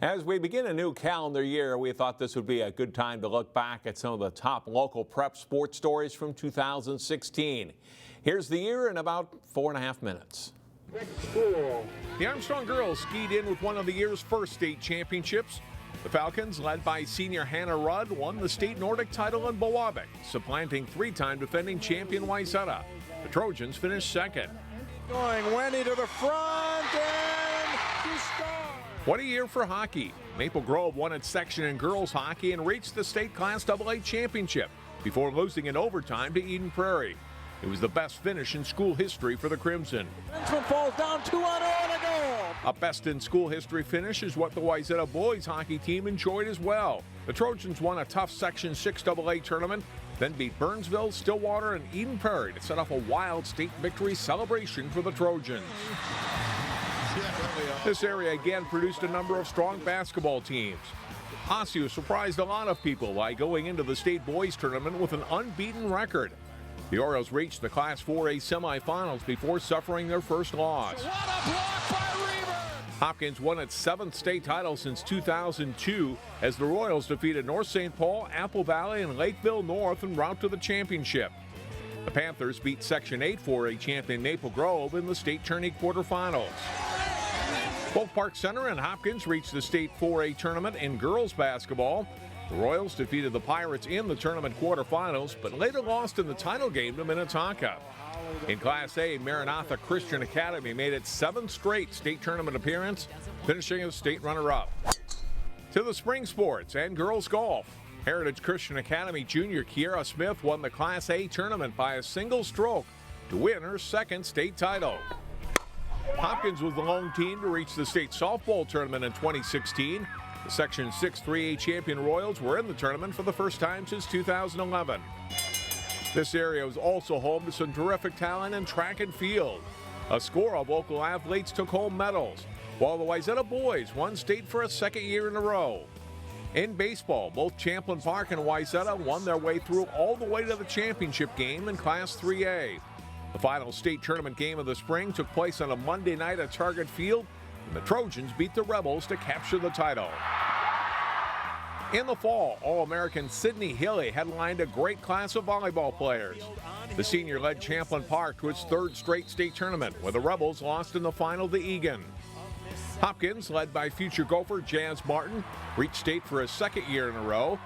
As we begin a new calendar year, we thought this would be a good time to look back at some of the top local prep sports stories from 2016. Here's the year in about 4.5 minutes. The Armstrong girls skied in with one of the year's first state championships. The Falcons, led by senior Hannah Rudd, won the state Nordic title in Bowabic, supplanting three-time defending champion Wayzata. The Trojans finished second. Going Wendy to the front and she scores. What a year for hockey. Maple Grove won its section in girls hockey and reached the state Class AA championship before losing in overtime to Eden Prairie. It was the best finish in school history for the Crimson. Benjamin falls down 2-0 and a goal. A best in school history finish is what the Wayzata boys hockey team enjoyed as well. The Trojans won a tough Section 6 AA tournament, then beat Burnsville, Stillwater, and Eden Prairie to set off a wild state victory celebration for the Trojans. This area again produced a number of strong basketball teams. Osseo surprised a lot of people by going into the state boys tournament with an unbeaten record. The Orioles reached the Class 4A semifinals before suffering their first loss. What a block by Reaver! Hopkins won its 7th state title since 2002 as the Royals defeated North St. Paul, Apple Valley, and Lakeville North en route to the championship. The Panthers beat Section 8 4A champion Maple Grove in the state tourney quarterfinals. Both Park Center and Hopkins reached the state 4A tournament in girls basketball. The Royals defeated the Pirates in the tournament quarterfinals, but later lost in the title game to Minneapolis. In Class A, Maranatha Christian Academy made its 7th straight state tournament appearance, finishing as state runner-up. To the spring sports and girls golf. Heritage Christian Academy junior Kiera Smith won the Class A tournament by a single stroke to win her 2nd state title. Hopkins was the lone team to reach the state softball tournament in 2016. The Section 6 3A champion Royals were in the tournament for the first time since 2011. This area was also home to some terrific talent in track and field. A score of local athletes took home medals, while the Wayzata boys won state for a 2nd year in a row. In baseball, both Champlin Park and Wayzata won their way through all the way to the championship game in Class 3A. The final state tournament game of the spring took place on a Monday night at Target Field, and the Trojans beat the Rebels to capture the title. In the fall, All-American Sydney Hilly headlined a great class of volleyball players. The senior led Champlin Park to its 3rd straight state tournament, where the Rebels lost in the final to Egan. Hopkins, led by future Gopher Jazz Martin, reached state for a 2nd year in a row.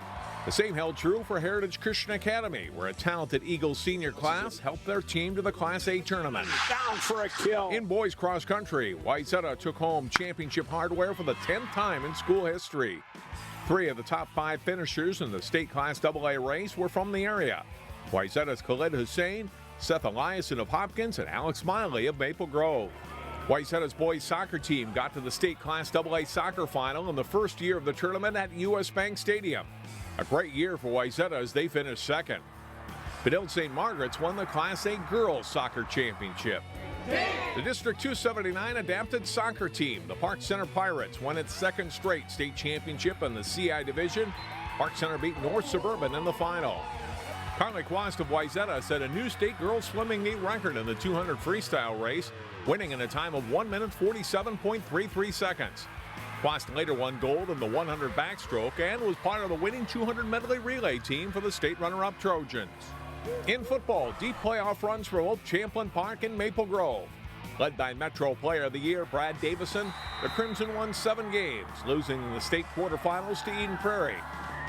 The same held true for Heritage Christian Academy, where a talented Eagles senior class helped their team to the Class A tournament. Down for a kill. In boys cross country, Wayzata took home championship hardware for the 10th time in school history. 3 of the top 5 finishers in the state Class AA race were from the area. Wayzata's Khalid Hussein, Seth Eliason of Hopkins, and Alex Miley of Maple Grove. Wayzata's boys soccer team got to the state Class AA soccer final in the first year of the tournament at U.S. Bank Stadium. A great year for Wayzata as they finished 2nd. Benilde St. Margaret's won the Class A girls soccer championship. The District 279 adapted soccer team, the Park Center Pirates, won its 2nd straight state championship in the CI division. Park Center beat North Suburban in the final. Carly Quast of Wayzata set a new state girls swimming meet record in the 200 freestyle race, winning in a time of 1 minute 47.33 seconds. Quast later won gold in the 100 backstroke and was part of the winning 200 medley relay team for the state runner-up Trojans. In football, deep playoff runs for both Champlin Park and Maple Grove. Led by Metro Player of the Year Brad Davison, the Crimson won 7 games, losing in the state quarterfinals to Eden Prairie,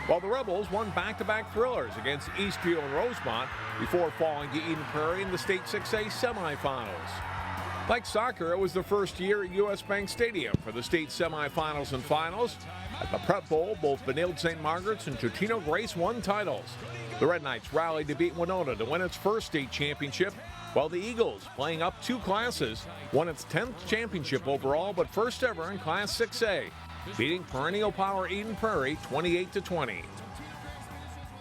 while the Rebels won back-to-back thrillers against Eastview and Rosemont before falling to Eden Prairie in the state 6A semifinals. Like soccer, it was the first year at U.S. Bank Stadium for the state semifinals and finals. At the Prep Bowl, both Benilde St. Margaret's and Totino Grace won titles. The Red Knights rallied to beat Winona to win its 1st state championship, while the Eagles, playing up 2 classes, won its 10th championship overall, but first ever in Class 6A, beating perennial power Eden Prairie 28-20.